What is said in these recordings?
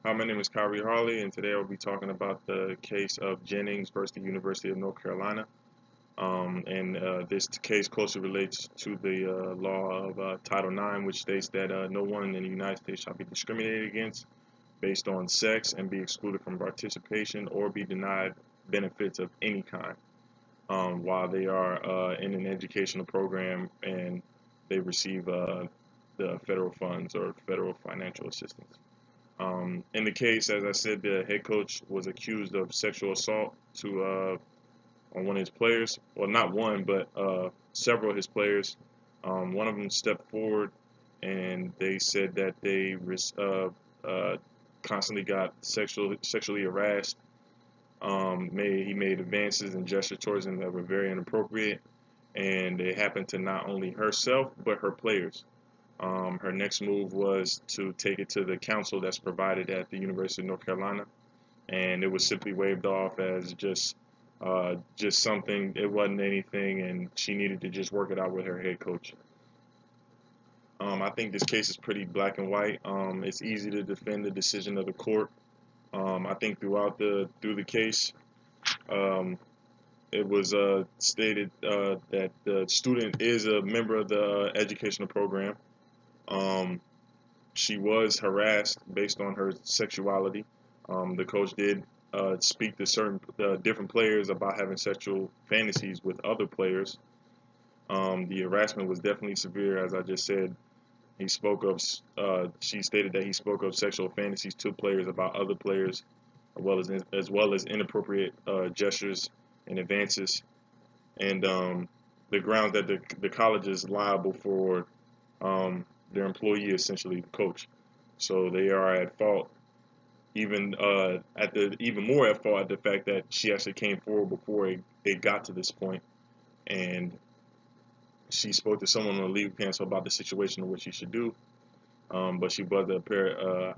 Hi, my name is Kyrie Harley, and today I'll be talking about the case of Jennings versus the University of North Carolina. This case closely relates to the law of Title IX, which states that no one in the United States shall be discriminated against based on sex and be excluded from participation or be denied benefits of any kind while they are in an educational program and they receive the federal funds or federal financial assistance. In the case, as I said, the head coach was accused of sexual assault on one of his players. Well, not one, but several of his players. One of them stepped forward and they said that they constantly got sexually harassed. He made advances and gestures towards them that were very inappropriate, and it happened to not only herself but her players. Her next move was to take it to the council that's provided at the University of North Carolina, and it was simply waved off as just something. It wasn't anything, and she needed to just work it out with her head coach. I think this case is pretty black and white. It's easy to defend the decision of the court. I think through the case, um, it was stated that the student is a member of the educational program. Um, she was harassed based on her sexuality. The coach did speak to certain different players about having sexual fantasies with other players. The harassment was definitely severe, as I just said. He spoke of. She stated that he spoke of sexual fantasies to players about other players, as well as inappropriate gestures and advances, and the grounds that the college is liable for their employee, essentially the coach. So they are at fault, even more at fault at the fact that she actually came forward before it got to this point, and she spoke to someone on the legal counsel about the situation and what she should do. But she was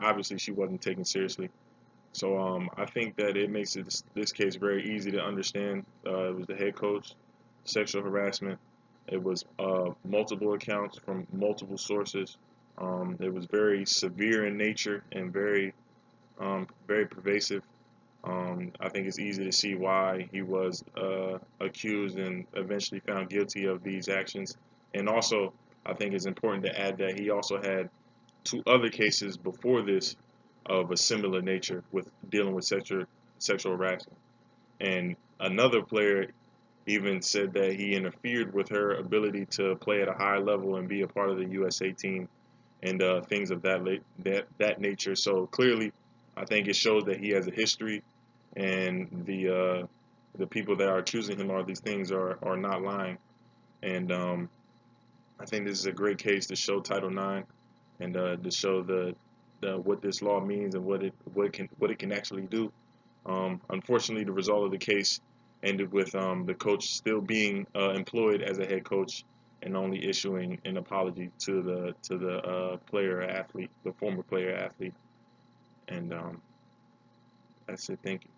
obviously she wasn't taken seriously. So I think that it makes this case very easy to understand. It was the head coach, sexual harassment. It was multiple accounts from multiple sources. It was very severe in nature and very pervasive. I think it's easy to see why he was accused and eventually found guilty of these actions. And also, I think it's important to add that he also had two other cases before this of a similar nature with dealing with sexual harassment. And another player even said that he interfered with her ability to play at a high level and be a part of the USA team and things of that nature. So clearly, I think it shows that he has a history, and the people that are accusing him of these things are not lying. And I think this is a great case to show Title IX and to show what this law means and what it can actually do. Unfortunately, the result of the case ended with the coach still being employed as a head coach and only issuing an apology to the player athlete, the former player athlete. And that's it. Thank you.